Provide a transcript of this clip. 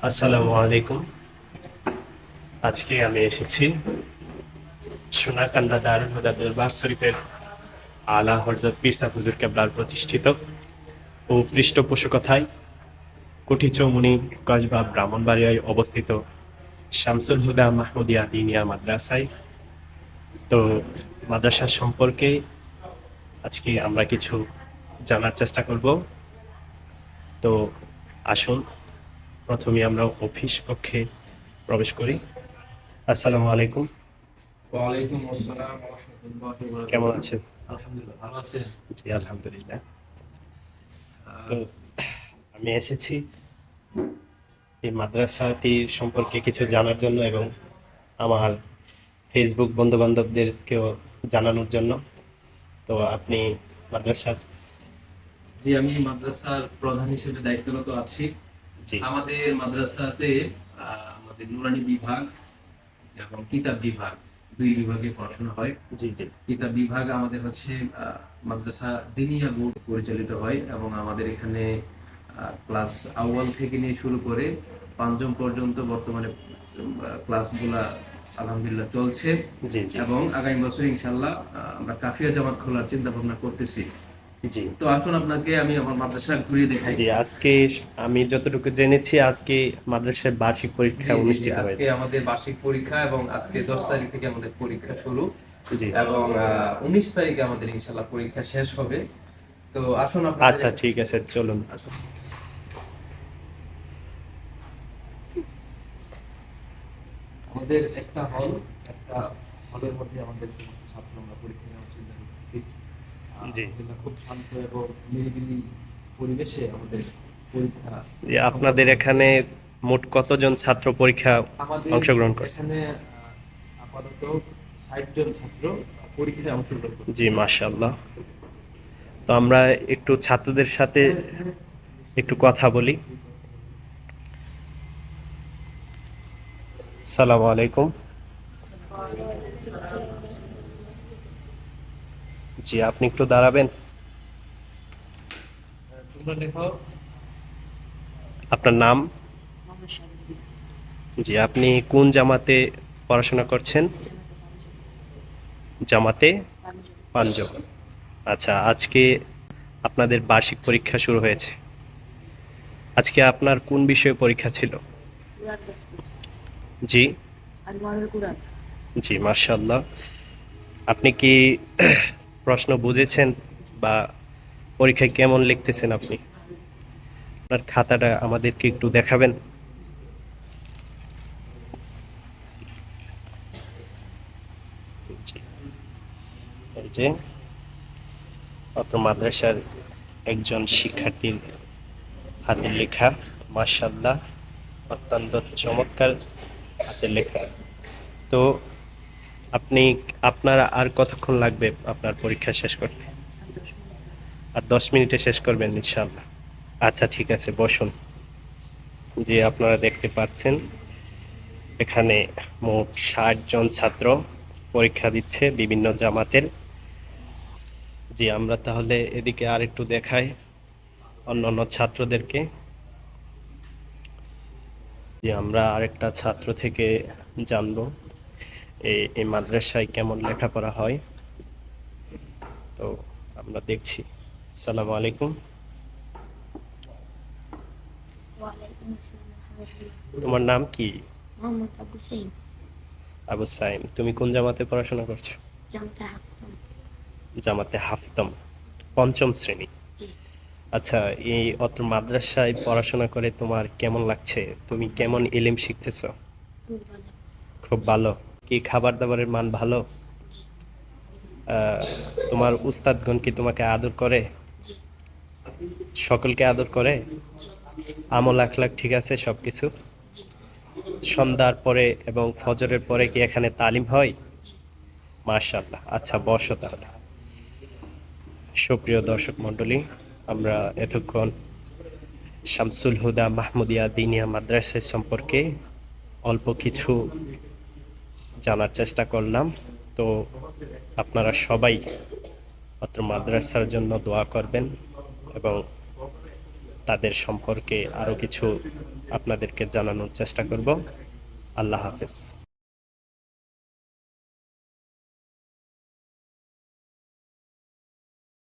আসসালামু আলাইকুম। আজকে আমি এসেছি সোনাকান্দা দারুল হুদা দরবার শরীফের আলা হযরত পীর সাহেব হুজুর কেবলার প্রতিষ্ঠিত ও পৃষ্ঠপোষকতায় কুঠি চৌমুনি কসবা ব্রাহ্মণবাড়িয়ায় অবস্থিত শামসুল হুদা মাহমুদিয়া দিনিয়া মাদ্রাসায়। তো মাদ্রাসা সম্পর্কে আজকে আমরা কিছু জানার চেষ্টা করব। তো আসুন প্রথমে আমরা অফিস কক্ষে প্রবেশ করি। আসসালামু আলাইকুম। ওয়ালাইকুম আসসালাম ওয়া রাহমাতুল্লাহি ওয়া কেমন বারাকাতুহু। আছেন? আলহামদুলিল্লাহ, ভালো আছেন? জি আলহামদুলিল্লাহ। তো আহ, আমি এসেছি এই মাদ্রাসাটি সম্পর্কে কিছু জানার জন্য এবং আমার ফেসবুক বন্ধু বান্ধবদেরকেও জানানোর জন্য। তো আপনি মাদ্রাসার জি, আমি মাদ্রাসার প্রধান হিসেবে দায়িত্বরত আছি। জি আমাদের মাদ্রাসাতে আমাদের নুরানি বিভাগ এবং কিতাব বিভাগ, দুই বিভাগে পড়াশোনা হয়। জি জি কিতাব বিভাগ আমাদের হচ্ছে মাদ্রাসা দিনিয়া বোর্ড পরিচালিত হয় এবং আমাদের এখানে ক্লাস আউয়াল থেকে নিয়ে শুরু করে পঞ্চম পর্যন্ত বর্তমানে ক্লাসগুলা আলহামদুলিল্লাহ চলছে জি জি এবং আগামী বছর ইনশাল্লাহ আমরা কাফিয়া জামাত খোলার চিন্তা ভাবনা করতেছি। জি তো আসুন আপনাকে আমি আমার মাদ্রাসা ঘুরিয়ে দেখাই। জি আজকে আমি যতটুকু জেনেছি আজকে মাদ্রাসার বার্ষিক পরীক্ষা জি জি জি, অনুষ্ঠিত আজকে হয়েছে। আমাদের বার্ষিক পরীক্ষা এবং আজকে 10 তারিখ থেকে আমাদের পরীক্ষা শুরু জি এবং 19 তারিখে আমাদের ইনশাল্লাহ পরীক্ষা শেষ হবে। তো আসুন আপনাদের আচ্ছা ঠিক আছে চলুন। আসুন। আমাদের একটা হল, একটা হলের মধ্যে আমাদের সমস্ত ছাত্র আমরা পরীক্ষা নেওয়ার চিন্তা করতেছি। জি আলহামদুলিল্লাহ, খুব শান্ত এবং নিরিবিলি পরিবেশে আমাদের পরীক্ষা জি আপনাদের সম্পন্ন হচ্ছে। এখানে মোট কতজন ছাত্র পরীক্ষা আমাদের অংশগ্রহণ করছে? এখানে আপাতত 60 জন ছাত্র পরীক্ষায় অংশগ্রহণ জি করতেছে। মাশাআল্লাহ। তো আমরা একটু ছাত্রদের সাথে একটু কথা বলি। সালাম আলাইকুম। জি আপনি একটু দাঁড়াবেন। তোমরা লেখো। আপনার নাম? জি আপনি কোন জামাতে পড়াশোনা করছেন? জামাতে পাঞ্জাব। আচ্ছা আজকে আপনাদের বার্ষিক পরীক্ষা শুরু হয়েছে। আজকে আপনার কোন বিষয়ে পরীক্ষা ছিল? জি জি মাশাআল্লাহ। আপনি কি প্রশ্ন বুঝেছেন বা পরীক্ষায় কেমন লিখতেছেন আপনি? আপনার খাতাটা আমাদেরকে একটু দেখাবেন? জি এই যে অত মাদ্রাসার একজন শিক্ষার্থীর হাতের লেখা, মাশাআল্লাহ অত্যন্ত চমৎকার হাতের লেখা। তো আপনি আপনার আর কতক্ষণ লাগবে আপনার পরীক্ষা শেষ করতে? আর 10 মিনিটে শেষ করবেন ইনশাআল্লাহ। আচ্ছা ঠিক আছে বসুন। জি আপনারা দেখতে পাচ্ছেন এখানে মোট 60 জন ছাত্র পরীক্ষা দিচ্ছে বিভিন্ন জামাতের। জি আমরা তাহলে এদিকে আর একটু দেখাই অন্যান্য ছাত্রদেরকে। জি আমরা আরেকটা ছাত্র থেকে জানবো এই মাদ্রাসায় কেমন লেখাপড়া হয়। তো আমরা দেখছি। আসসালামু আলাইকুম। ওয়ালাইকুম আসসালাম রাহমাতুল্লাহ। তোমার নাম কি? মোহাম্মদ আবু সাইদ। আবু সাইম। তুমি কোন জামাতে পড়াশোনা করছো? জামতা হাফতম। জামাতে হাফতম, পঞ্চম শ্রেণী। জি, আচ্ছা এই অত্র মাদ্রাসায় পড়াশোনা করে তোমার কেমন লাগছে? তুমি কেমন ইলম শিখতেছো? খুব ভালো। খুব ভালো। কি খাবার দাবারের মান ভালো? জি, আহ, তোমার উস্তাদগণ কি তোমাকে আদর করে? জি, সকলকে আদর করে? জি, আমল আখলাক ঠিক আছে সবকিছু? জি, সন্ধ্যার পরে এবং ফজরের পরে কি এখানে তালিম হয়? জি। মাশাআল্লাহ। আচ্ছা বসো তাহলে। সুপ্রিয় দর্শক মণ্ডলী, আমরা এতক্ষণ শামসুল হুদা মাহমুদিয়া দিনিয়া মাদ্রাসা সম্পর্কে অল্প কিছু জানার চেষ্টা করলাম। তো আপনারা সবাই অত্র মাদ্রাসার জন্য দোয়া করবেন এবং তাদের সম্পর্কে আরও কিছু আপনাদেরকে জানানোর চেষ্টা করব। আল্লাহ হাফেজ।